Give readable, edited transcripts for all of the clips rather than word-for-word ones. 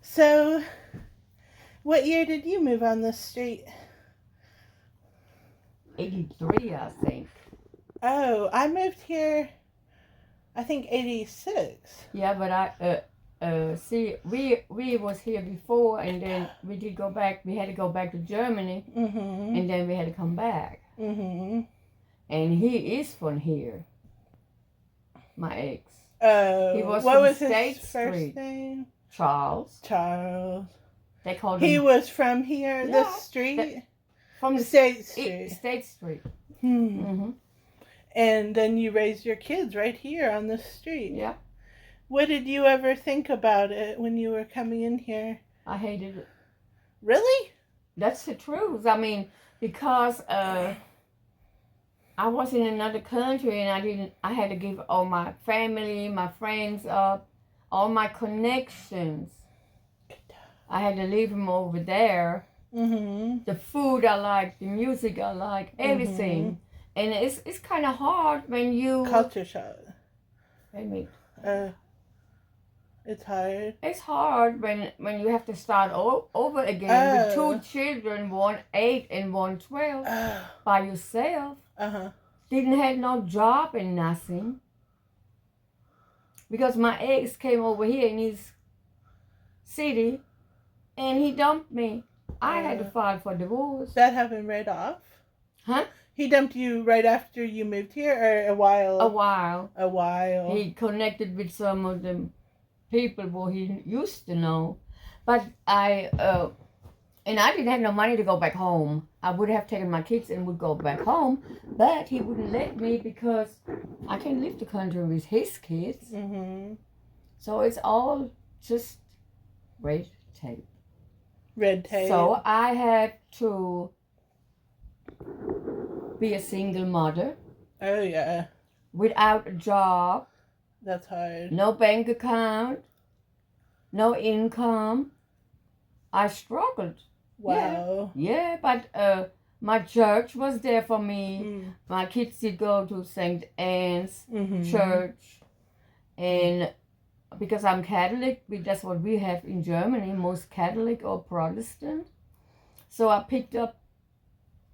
So, what year did you move on this street? 83, I think. Oh, I moved here, I think 86. Yeah, but see, we was here before, and then we did go back. We had to go back to Germany, Mm-hmm. and then we had to come back. Mm-hmm. And he is from here, my ex. Oh, He was what from was his State first Street. name? Charles. Charles. They called He him was from here, Yeah, this street? from the State Street. State Street. Hmm. Mm-hmm. And then you raised your kids right here on this street. Yeah, What did you ever think about it when you were coming in here? I hated it. Really? That's the truth. I mean, because I was in another country and I had to give all my family, my friends up, all my connections. I had to leave them over there. Mm-hmm. The food I like, the music I like, everything. And it's kind of hard when you... Culture shock. I mean, It's hard. it's hard when you have to start over again with two children, one 8 and one 12, by yourself. Uh-huh. Didn't have no job and nothing. Because my ex came over here in his city and he dumped me. I had to file for divorce. That happened right off? Huh? He dumped you right after you moved here, or a while? A while. A while. He connected with some of the people who he used to know. But I didn't have no money to go back home. I would have taken my kids and would go back home, but he wouldn't let me because I can't leave the country with his kids. Mm-hmm. So it's all just red tape. Red tape. So I had to be a single mother. Oh, yeah. Without a job. That's hard. No bank account. No income. I struggled. Wow. Yeah, but my church was there for me. Mm. My kids did go to St. Anne's Mm-hmm. church. And because I'm Catholic, that's what we have in Germany, most Catholic or Protestant. So I picked up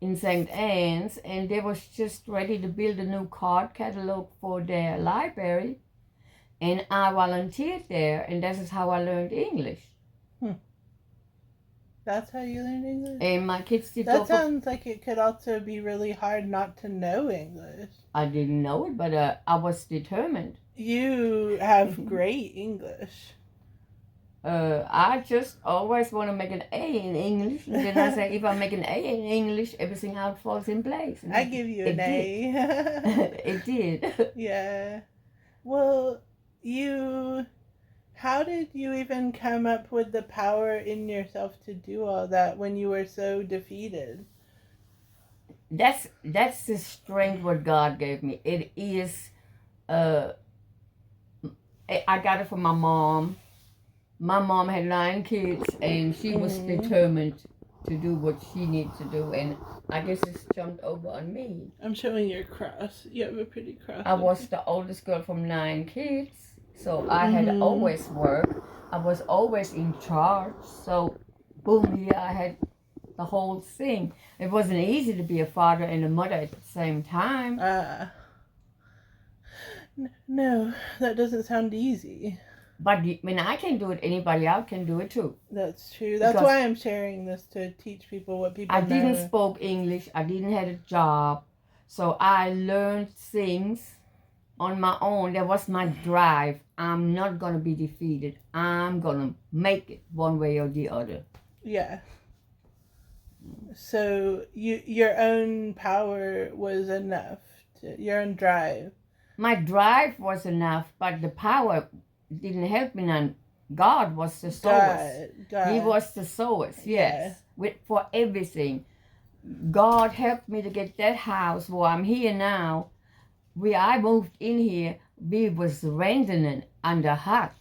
in St. Anne's, and they was just ready to build a new card catalog for their library. And I volunteered there, and that is how I learned English. That's how you learned English? And my kids did That sounds like it could also be really hard not to know English. I didn't know it, but I was determined. You have great English. I just always want to make an A in English. And then I say, if I make an A in English, everything else falls in place. And I give you an A. It did. Yeah. Well, how did you even come up with the power in yourself to do all that when you were so defeated? That's the strength what God gave me. It is, I got it from my mom. My mom had 9 kids, and she was determined to do what she needed to do, and I guess it's jumped over on me. I'm showing your cross. You have a pretty cross. I was the oldest girl from 9 kids, so I had to always work. I was always in charge, so boom, here I had the whole thing. It wasn't easy to be a father and a mother at the same time. No, that doesn't sound easy. But when I can do it, anybody else can do it too. That's true. That's why I'm sharing this, to teach people what people know. I didn't speak English. I didn't have a job. So I learned things on my own. That was my drive. I'm not going to be defeated. I'm going to make it one way or the other. Yeah. So your own power was enough. Your own drive. My drive was enough, but the power didn't help me none. God was the source. God. He was the source, yes. Yeah. For everything. God helped me to get that house where I'm here now. I moved in here, we was renting it under HUD.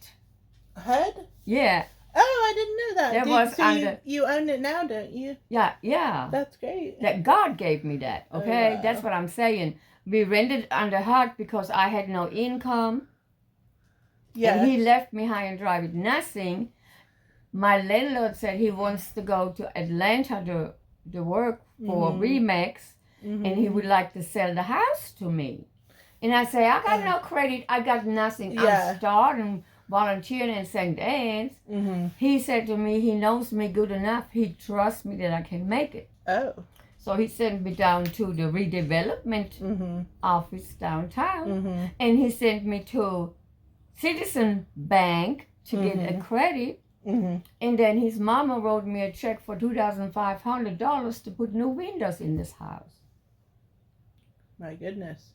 HUD? Yeah. Oh, I didn't know that. That was under, you own it now, don't you? Yeah. That's great. That God gave me that, okay? Oh, wow. That's what I'm saying. We rented under HUD because I had no income. Yes. And he left me high and dry with nothing. my landlord said he wants to go to Atlanta to work for Remax, and he would like to sell the house to me. And I say, I got no credit. I got nothing. Yeah. I'm starting volunteering in St. Anne's. He said to me, he knows me good enough. He trusts me that I can make it. Oh. So he sent me down to the redevelopment office downtown. And he sent me to Citizen Bank to get a credit. And then his mama wrote me a check for $2,500 to put new windows in this house. My goodness.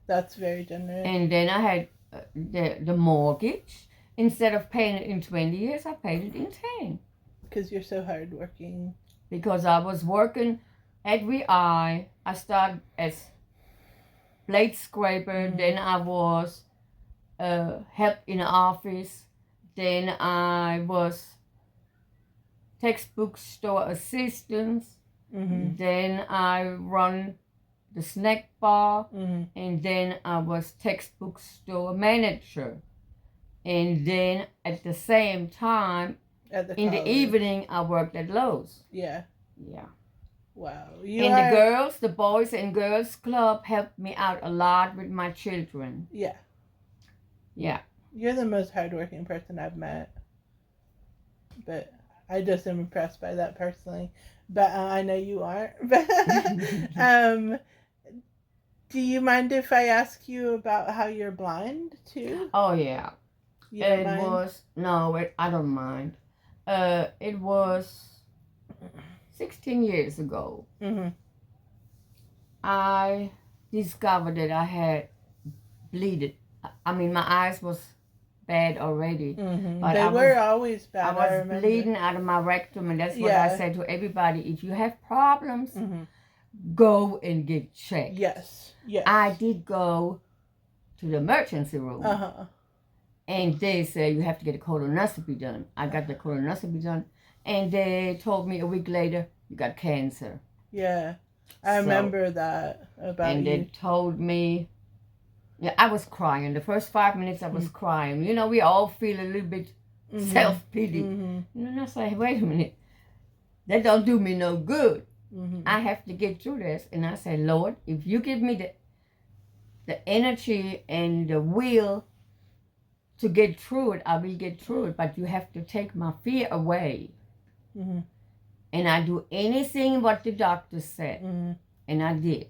That's very generous. And then I had the mortgage. Instead of paying it in 20 years, I paid it in 10. Because you're so hardworking. Because I was working at REI. I started as plate scraper. Then I was help in the office. Then I was textbook store assistant. Then I run the snack bar, and then I was textbook store manager. And then at the same time, in the evening, I worked at Lowe's. Yeah. Yeah. Wow. The Boys and Girls Club helped me out a lot with my children. Yeah. Yeah. You're the most hardworking person I've met. But I just am impressed by that personally. But I know you aren't. Do you mind if I ask you about how you're blind too? Oh yeah. You don't mind? I don't mind. It was 16 years ago. I discovered that I had bleeded. I mean, my eyes was bad already. But they were always bad. I was bleeding out of my rectum, and that's what I said to everybody. If you have problems, go and get checked. Yes. I did go to the emergency room. And they said you have to get a colonoscopy done. I got the colonoscopy done, and they told me a week later, you got cancer. Yeah. I remember that about and you. And they told me, I was crying. The first 5 minutes I was crying. You know, we all feel a little bit self-pity. And I say, wait a minute. That don't do me no good. I have to get through this. And I say, Lord, if you give me the energy and the will to get through it, I will get through it. But you have to take my fear away. And I do anything what the doctor said. And I did.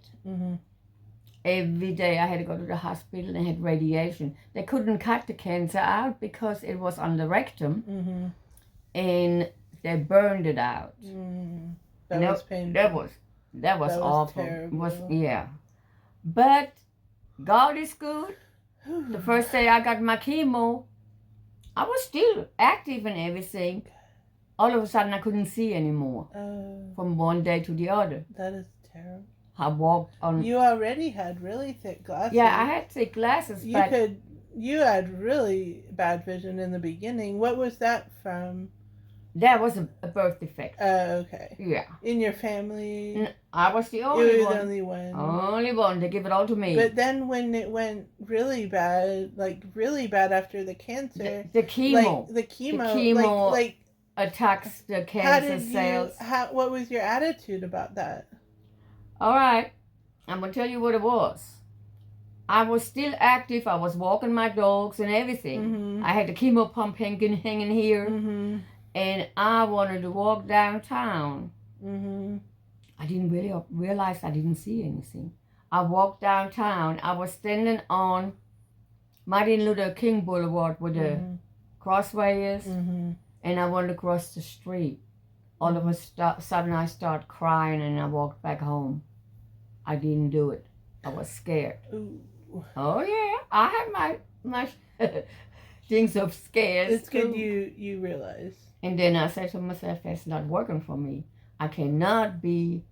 Every day I had to go to the hospital and had radiation. They couldn't cut the cancer out because it was on the rectum. And they burned it out. That was painful. That was awful. Terrible. But God is good. The first day I got my chemo, I was still active and everything. All of a sudden I couldn't see anymore. From one day to the other. That is terrible. I walked on. You already had really thick glasses. Yeah, I had thick glasses. You had really bad vision in the beginning. What was that from? That was a birth defect. Oh, okay. Yeah. In your family? I was the only one. You were the only one. Only one. They give it all to me. But then when it went really bad, like really bad after the cancer. The chemo. The chemo. Like attacks the cancer cells. What was your attitude about that? All right. I'm going to tell you what it was. I was still active. I was walking my dogs and everything. I had the chemo pump hanging here. And I wanted to walk downtown. I didn't really realize I didn't see anything. I walked downtown. I was standing on Martin Luther King Boulevard where the crossway is. And I wanted to cross the street. All of a sudden I started crying and I walked back home. I didn't do it. I was scared. Ooh. Oh yeah, I had my things of scares. It's good you realize. And then I said to myself, that's not working for me. I cannot be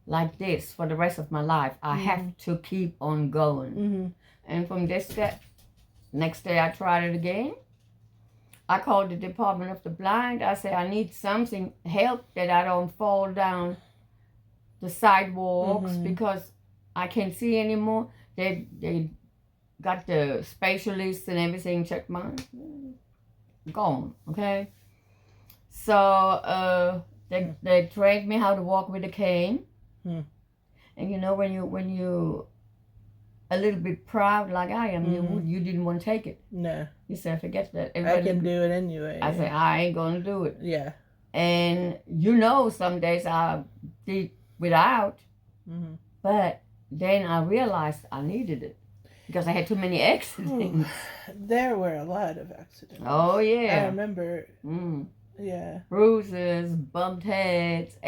like this for the rest of my life. I have to keep on going. And from this step, next day I tried it again. I called the Department of the Blind. I said, I need something, help that I don't fall down the sidewalks because I can't see anymore. They got the specialists and everything checked mine. Gone, okay? So they trained me how to walk with a cane. Hmm. And you know, when you a little bit proud like I am, you didn't want to take it. No. You said, forget that. I can do it anyway. I said, I ain't gonna do it. Yeah. And you know, some days I did without, but then I realized I needed it because I had too many accidents. There were a lot of accidents. Oh yeah. I remember. Yeah. Bruises, bumped heads,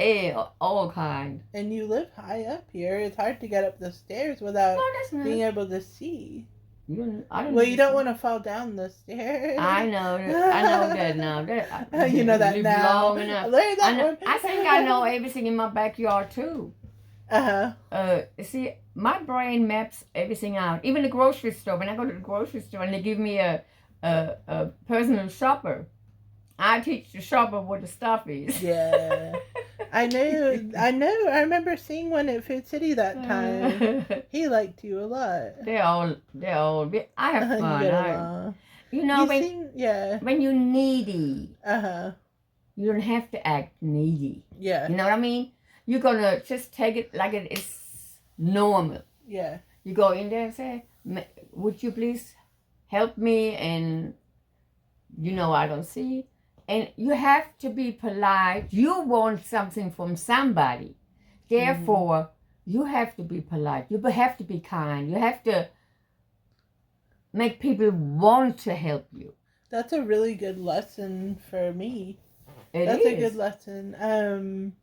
all kind. And you live high up here. It's hard to get up the stairs without being able to see. You don't want to fall down the stairs. I know that now. You know that now. Long enough. I think I know everything in my backyard too. See, my brain maps everything out. Even the grocery store. When I go to the grocery store and they give me a personal shopper, I teach the shopper what the stuff is. Yeah. I know. I remember seeing one at Food City that time. He liked you a lot. They're all. I have fun. You know, when you're needy, you don't have to act needy. Yeah. You know what I mean? You're gonna just take it like it is normal. Yeah. You go in there and say, "Would you please help me?" And you know I don't see. And you have to be polite. You want something from somebody. Therefore, you have to be polite. You have to be kind. You have to make people want to help you. That's a really good lesson for me. That's a good lesson.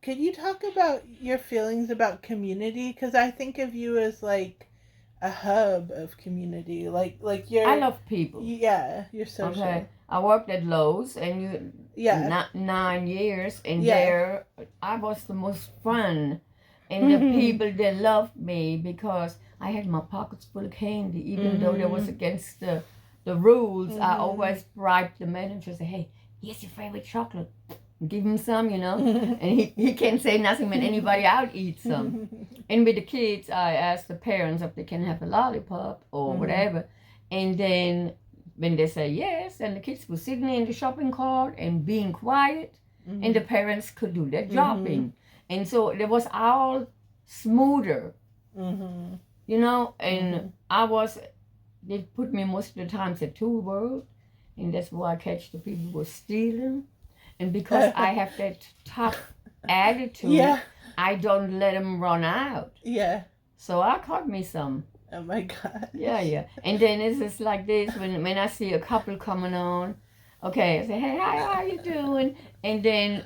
Could you talk about your feelings about community? Because I think of you as like a hub of community. Like you're... I love people. Yeah, you're social. Okay. I worked at Lowe's and 9 years, and there I was the most fun, and the people they loved me because I had my pockets full of candy, even though that was against the rules. I always bribed the manager, say, "Hey, here's your favorite chocolate." Give him some, you know, and he can't say nothing when anybody out eats some. And with the kids, I ask the parents if they can have a lollipop or whatever, and then when they say yes, and the kids were sitting in the shopping cart and being quiet, and the parents could do their shopping. And so it was all smoother, you know, and they put me most of the times at Tool World, and that's where I catch the people who were stealing. And because I have that tough attitude, I don't let them run out. Yeah. So I caught me some. Oh my God. Yeah. And then it's just like this when I see a couple coming on. Okay, I say, "Hey, hi, how you doing?" And then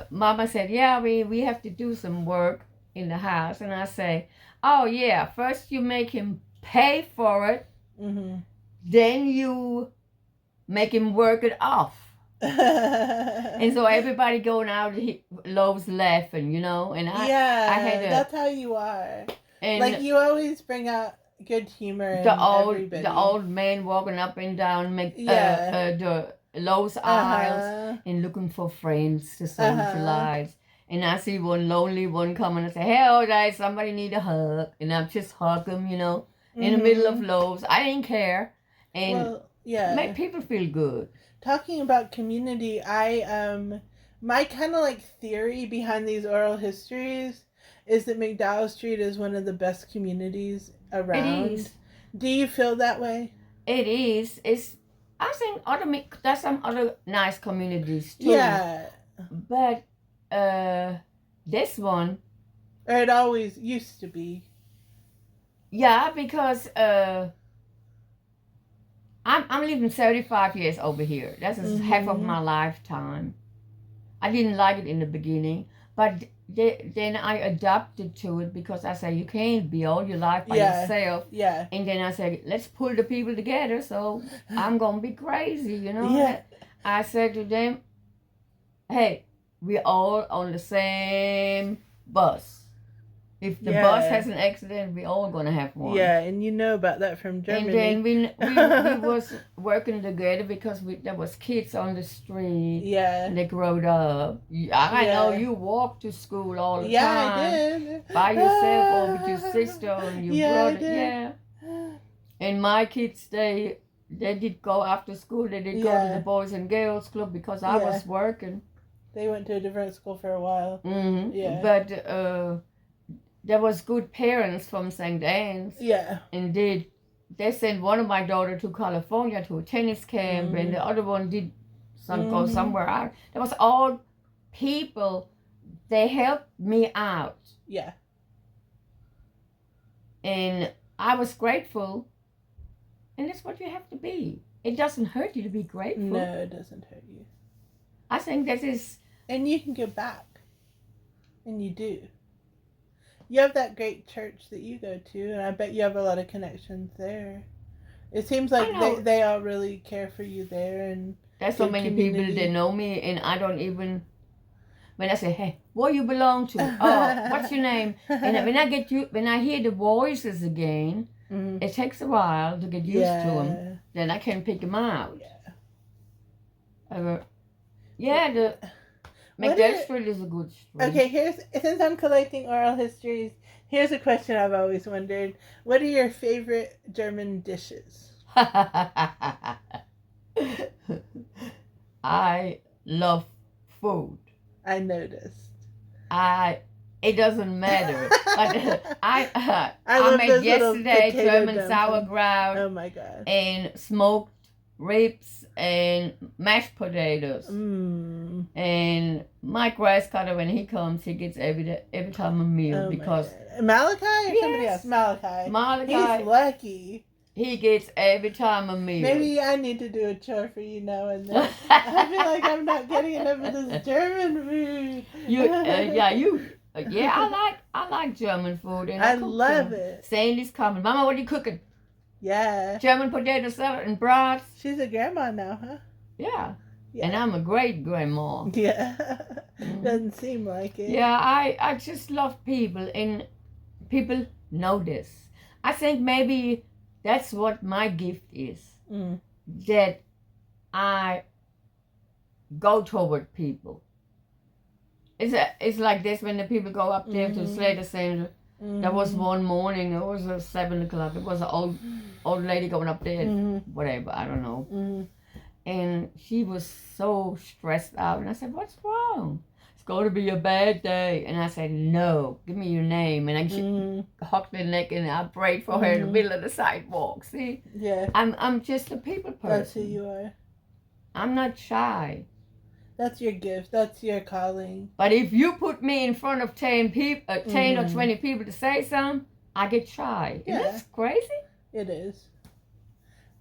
Mama said, "Yeah, we have to do some work in the house." And I say, "Oh yeah, first you make him pay for it, then you make him work it off." And so everybody going out, Lowe's laughing, you know, and I had that's how you are. And like you always bring out good humor in everybody. The old man walking up and down, the Lowe's aisles and looking for friends to socialize. And I see one lonely one coming and say, "Hey, all right, somebody need a hug," and I just hug them, you know, in the middle of Lowe's. I didn't care, and make people feel good. Talking about community, my kind of like theory behind these oral histories is that McDowell Street is one of the best communities around. It is. Do you feel that way? It is. I think there's some other nice communities too. Yeah. But this one. It always used to be. Yeah, because I'm living 35 years over here. That's half of my lifetime. I didn't like it in the beginning, but then I adapted to it because I said, you can't be all your life by yourself. Yeah. And then I said, let's pull the people together, so I'm going to be crazy, you know? Yeah. I said to them, hey, we're all on the same bus. If the bus has an accident, we all gonna have one. Yeah, and you know about that from Germany. And then we was working together because there was kids on the street. Yeah. And they growed up. I know you walked to school all the time. Yeah, I did. By yourself or with your sister and your brother. I did. Yeah. And my kids, they they did go after school. They did go to the Boys and Girls Club because I was working. They went to a different school for a while. Mm-hmm. Yeah. But there was good parents from St. Anne's. Yeah. And they sent one of my daughter to California to a tennis camp, and the other one did go somewhere out. There was all people. They helped me out. Yeah. And I was grateful. And that's what you have to be. It doesn't hurt you to be grateful. No, it doesn't hurt you. I think that is... And you can give back. And you do. You have that great church that you go to, and I bet you have a lot of connections there. It seems like they all really care for you there. And there's so many people that know me, and I don't even... When I say, hey, where you belong to? Oh, what's your name? And when I hear the voices again, it takes a while to get used to them. Then I can pick them out. The McDowell Street is a good street. Okay, since I'm collecting oral histories, here's a question I've always wondered. What are your favorite German dishes? I love food. I noticed. It doesn't matter. But I love made yesterday German dumplings. sauerkraut. Oh my god. And smoked ribs and mashed potatoes. And my grass cutter, when he comes, he gets every time a meal because Malachi or somebody else? Malachi. He's lucky. He gets every time a meal. Maybe I need to do a chore for you now and then. I feel like I'm not getting enough of this German food. I like German food. And I love it. Sandy's coming. Mama, what are you cooking? Yeah. German potato salad and broth. She's a grandma now, huh? Yeah. And I'm a great grandma. Yeah. Doesn't seem like it. Yeah, I just love people, and people know this. I think maybe that's what my gift is. That I go toward people. It's like this when the people go up there to Slater Center. There was one morning, it was 7 o'clock. It was an old lady going up there, whatever, I don't know. And she was so stressed out. And I said, what's wrong? It's going to be a bad day. And I said, no, give me your name. And she hugged my neck and I prayed for her in the middle of the sidewalk. See? Yeah. I'm just a people person. That's who you are. I'm not shy. That's your gift. That's your calling. But if you put me in front of 10 or 20 people to say something, I get shy. Yeah. Isn't this crazy? It is.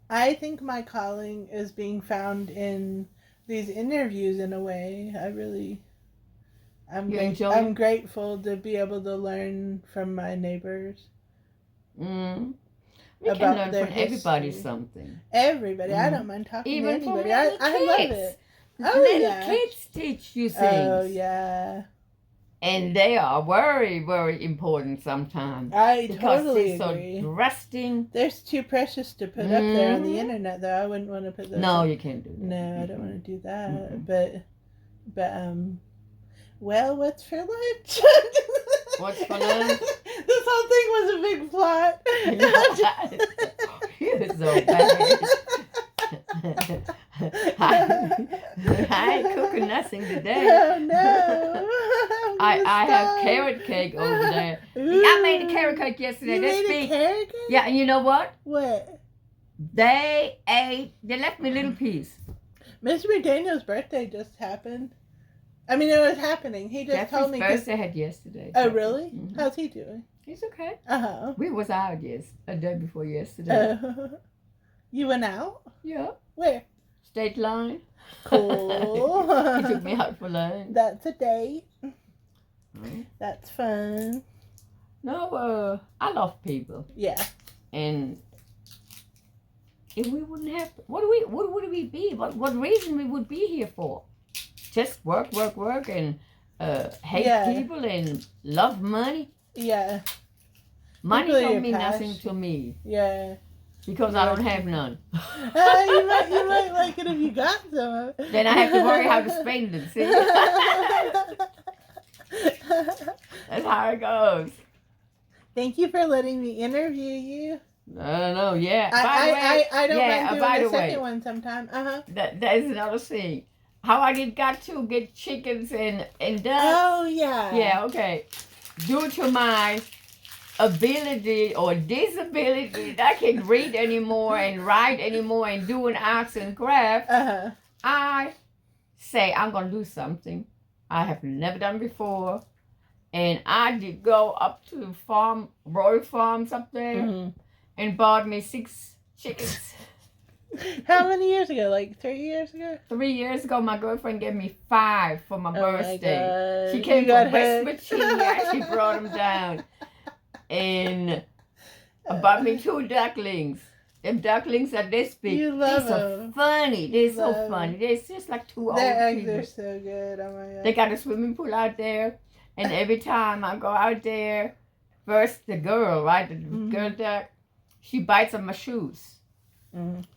I think my calling is being found in these interviews in a way. I'm grateful to be able to learn from my neighbors. We can learn from everybody something. Everybody. I don't mind talking even to anybody. From I love it. Little kids teach you things. Oh, yeah. And they are very, very important sometimes. I because totally they're agree. So trusting. They're too precious to put up there on the internet, though. I wouldn't want to put those. No, you can't do that. No, I don't want to do that. But well, what's for lunch? What's for lunch? This whole thing was a big plot. You're so bad. I ain't cooking nothing today. Oh no! I have carrot cake over there. I made a carrot cake yesterday. You made a carrot cake? Yeah, and you know what? What? They left me a little piece. Mr. McDaniel's birthday just happened. I mean, it was happening. He just told me. His birthday had yesterday. Oh, really? How's he doing? He's okay. Uh-huh. We was out a day before yesterday. You went out? Yeah. Where? State Line. Cool. He took me out for lunch. That's a date. That's fun. No, I love people. Yeah. And if we wouldn't have, what would we be? What reason we would be here for? Just work, and hate people and love money. Yeah. Money don't mean nothing to me. Yeah. Because I don't have none. You might like it if you got some. Then I have to worry how to spend it. See? That's how it goes. Thank you for letting me interview you. I don't know. Yeah. By the way, I don't mind doing by the the way, second one sometime. that is another thing. How I got to get chickens and ducks. Oh yeah. Yeah. Okay. Due to my ability or disability, I can't read anymore and write anymore and doing arts and crafts. I say I'm gonna do something I have never done before, and I did go up to the farm, Roy Farms up there, and bought me 6 chickens. How many years ago? Like 3 years ago? 3 years ago, my girlfriend gave me 5 for my birthday. My She came from West hooked. Virginia. She brought them down, and bought me 2 ducklings. Them ducklings are this big. You love They're them. so funny. They're so Love funny. They're just like 2 old Their eggs people. are so good. Oh my god. They got a swimming pool out there, and every time I go out there, first the girl, right, the girl duck, she bites on my shoes.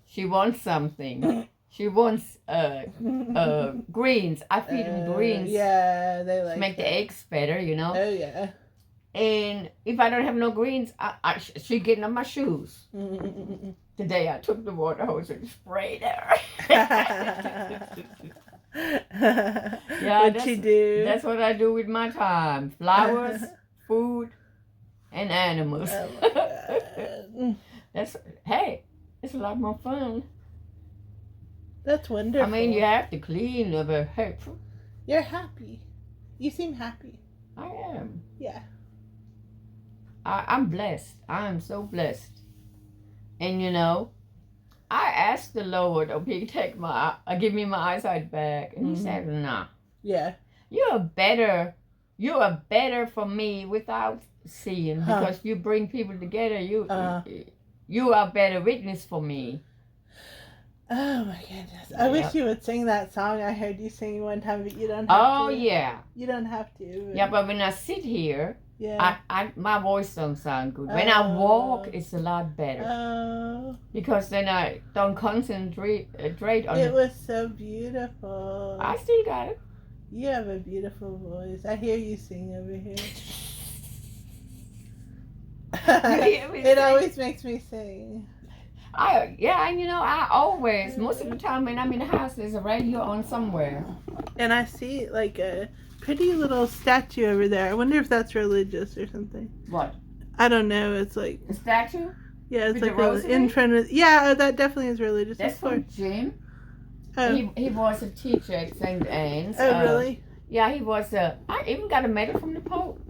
She wants something. She wants greens. I feed them greens. Yeah, they like To make that. the eggs better, you know. Oh yeah. And if I don't have no greens, she getting on my shoes. Today I took the water hose and sprayed her. What'd she do? That's what I do with my time. Flowers, food, and animals. Oh my God. It's a lot more fun. That's wonderful. I mean, you have to clean the hey, You're happy. You seem happy. I am. Yeah. I'm blessed. I am so blessed. And you know, I asked the Lord, "Oh, he take give me my eyesight back," and He said, "Nah. Yeah. You are better for me without seeing because you bring people together. You are a better witness for me." Oh my goodness! I wish you would sing that song I heard you sing one time, but you don't have to. Oh yeah. You don't have to. Yeah, but when I sit here, yeah. my voice don't sound good. When I walk, it's a lot better. Oh. Because then I don't concentrate on it. It was so beautiful. I still got it. You have a beautiful voice. I hear you sing over here. It always makes me sing. And you know, I always, most of the time when I'm in the house, there's a radio on somewhere. And I see like a pretty little statue over there. I wonder if that's religious or something. What? I don't know. It's like a statue. Yeah, it's with like in front of. Yeah, that definitely is religious. That's from Jim. Oh. He was a teacher at St. Anne's. Oh, really? Yeah, he was. I even got a medal from the Pope.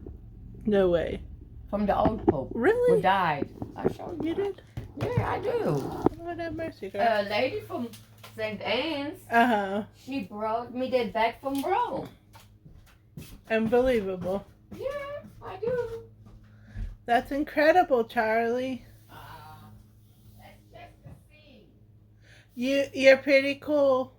No way. From the old Pope. Really? Who died. I showed you. You did? Yeah, I do. Lord have mercy, girl. A lady from St. Anne's. She brought me that back from Rome. Unbelievable. Yeah, I do. That's incredible, Charlie. That's just the thing. You're pretty cool.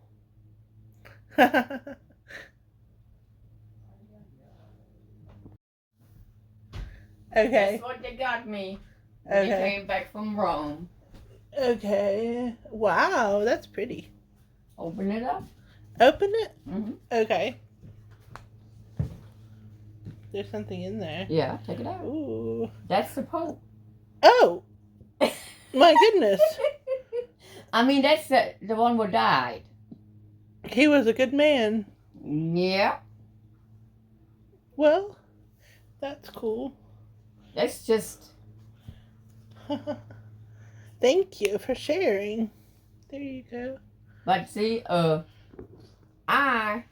Okay. That's what they got me. When they came back from Rome. Okay. Wow, that's pretty. Open it up. Open it? Mm-hmm. Okay. There's something in there. Yeah, take it out. Ooh. That's the Pope. Oh! My goodness. I mean, that's the one who died. He was a good man. Yeah. Well, that's cool. That's just... Thank you for sharing. There you go. But see, I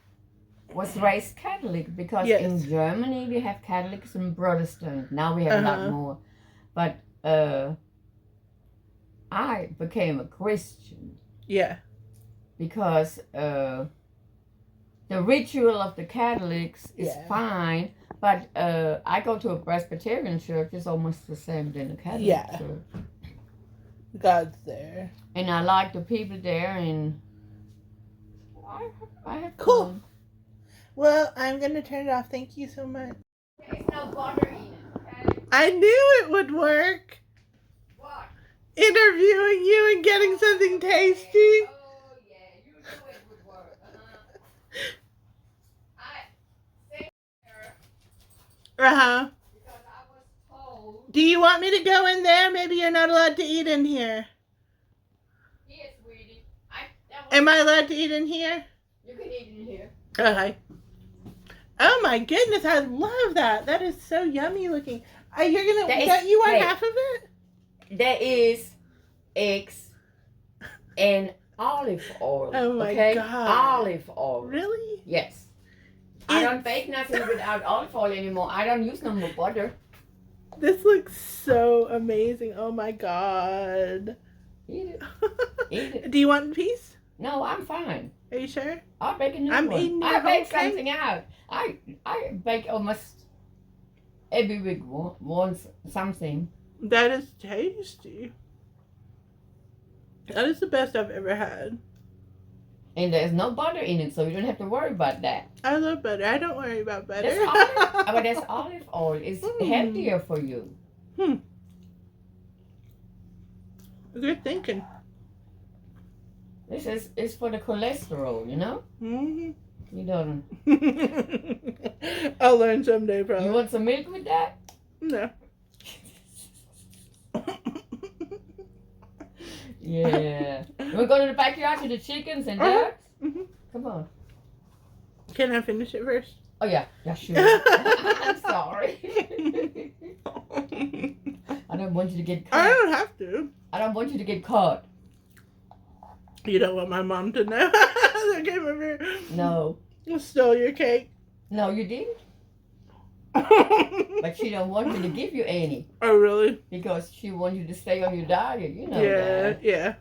was raised Catholic because in Germany we have Catholics and Protestant. Now we have a lot more. But I became a Christian. Yeah. Because the ritual of the Catholics is fine, but I go to a Presbyterian church. It's almost the same than a Catholic church. God's there. And I like the people there, and I have cool. fun. Well, I'm going to turn it off. Thank you so much. There's no butter in it, okay? I knew it would work. What? Interviewing you and getting something tasty. Oh, yeah. You knew it would work. I sent her Uh-huh. because I was told. Do you want me to go in there? Maybe you're not allowed to eat in here. Yes, sweetie. Am I allowed to eat in here? You can eat in here. Okay. Oh my goodness, I love that. That is so yummy looking. You're gonna you want half of it? There is eggs and olive oil. Oh my God. Olive oil. Really? Yes. I don't bake nothing without olive oil anymore. I don't use no more butter. This looks so amazing. Oh my God. Eat it. Eat it. Do you want a piece? No, I'm fine. Are you sure? I'll bake a new I'm one. eating I your bake whole thing. something out. I bake almost every week once something. That is tasty. That is the best I've ever had. And there's no butter in it, so you don't have to worry about that. I love butter. I don't worry about butter. That's olive oil. It's healthier for you. Good thinking. This is for the cholesterol, you know? Mm-hmm. You don't. I'll learn someday, probably. You want some milk with that? No. Yeah. You want to go to the backyard to the chickens and ducks? Mm-hmm. Come on. Can I finish it first? Oh, yeah. Yeah, sure. I'm sorry. I don't want you to get caught. I don't have to. I don't want you to get caught. You don't want my mom to know that came over here. No. Stole your cake. No, you didn't. But she don't want me to give you any. Oh, really? Because she wants you to stay on your diet. You know that. Yeah.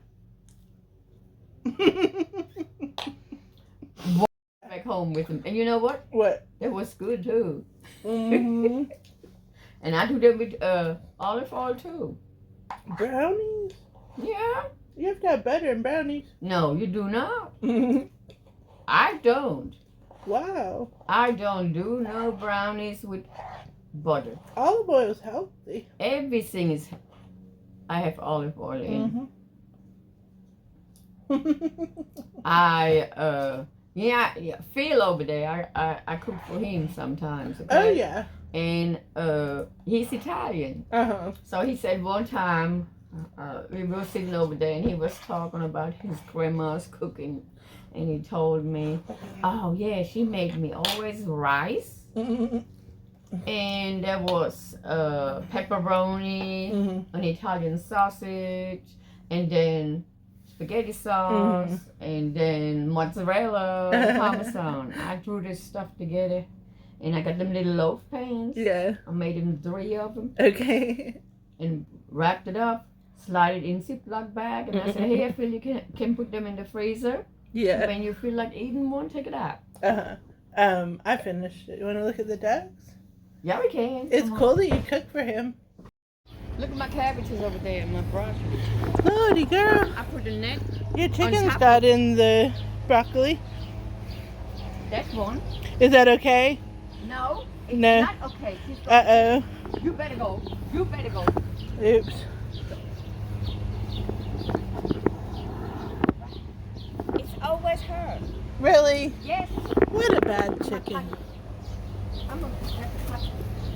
Back home with them. And you know what? What? It was good too. Mm-hmm. And I do that with olive oil too. Brownies? Yeah. You have to have butter in brownies. No, you do not. I don't. Wow. I don't do no brownies with butter. Olive oil is healthy. Everything is. I have olive oil in. Mm-hmm. Phil over there. I cook for him sometimes. Okay? Oh yeah. And he's Italian. Uh-huh. So he said one time we were sitting over there and he was talking about his grandma's cooking, and he told me, oh yeah, she made me always rice, and there was pepperoni, an Italian sausage, and then spaghetti sauce, and then mozzarella, parmesan. I threw this stuff together, and I got them little loaf pans. Yeah. I made them 3 of them. Okay. And wrapped it up, slide it in Ziploc bag, and I said, here, Phil, you can put them in the freezer. Yeah. When you feel like eating one, take it out. Uh-huh. I finished it. You want to look at the ducks? Yeah, we can. It's cool that you cook for him. Look at my cabbages over there in my brush. Lordy, girl. I put the net. Your chickens got in the broccoli. That's one. Is that okay? No. It's No. not okay. Uh-oh. You better go. You better go. Oops. It's always her. Really? Yes. What a bad chicken.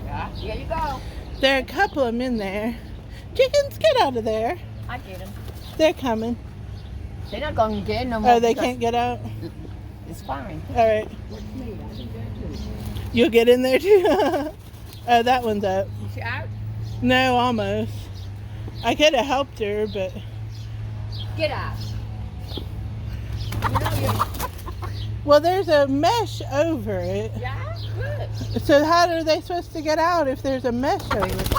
Yeah, here you go. There are a couple of them in there. Chickens, get out of there. I get them. They're coming. They're not going to get no more. Oh, they can't get out? It's fine. All right. With me, I can get it too. You'll get in there too? Oh, that one's up. Is she out? No, almost. I could have helped her, but... Get out. You know you're... Well, there's a mesh over it. Yeah? Good. So how are they supposed to get out if there's a mesh over it?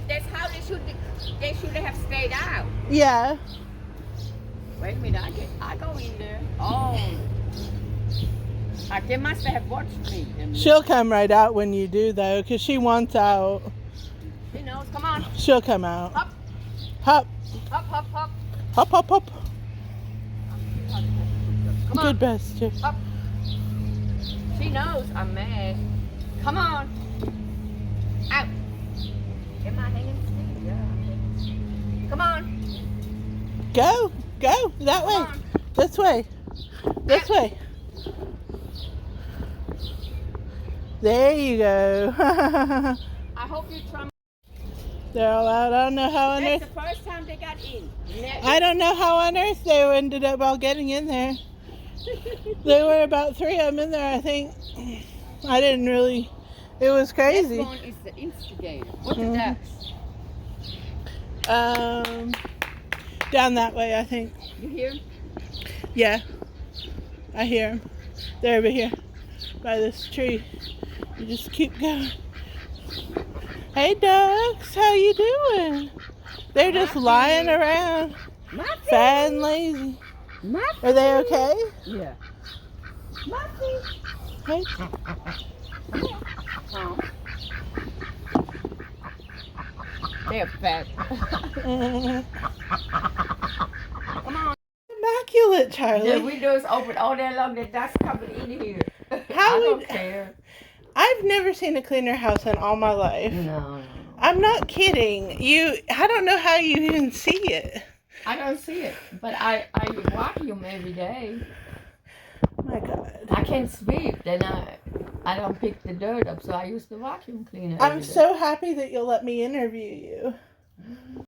That's how they should have stayed out. Yeah. Wait a minute, I go in there. Oh. They must have watched me. She'll come right out when you do, though, because she wants out. She knows. Come on. She'll come out. Hop. Hop. Hop, hop, hop. Hop, hop, hop. Come on. Good Buster. Hop. She knows I'm mad. Come on. Out. Am I hanging still? Yeah. Come on. Go. Go. That way. On. This way. This way. There you go. I hope you try. They're all out. I don't know how on That's earth. the first time they got in. I don't know how on earth they ended up all getting in there. There were about 3 of them in there, I think. I didn't really. It was crazy. This one is the instigator. What is that? Down that way, I think. You hear? Yeah, I hear them. They're over here by this tree. You just keep going. Hey, ducks, how you doing? They're just lying around, fat and lazy. Are they okay? Yeah. Hey. They're fat. Come on. Immaculate, Charlie. The windows open all day long. The ducks coming in here. How I don't would- care. I've never seen a cleaner house in all my life. No. I'm not kidding. I don't know how you even see it. I don't see it, but I vacuum every day. My God. I can't sweep, then I don't pick the dirt up, so I use the vacuum cleaner. I'm every day. so happy that you'll let me interview you.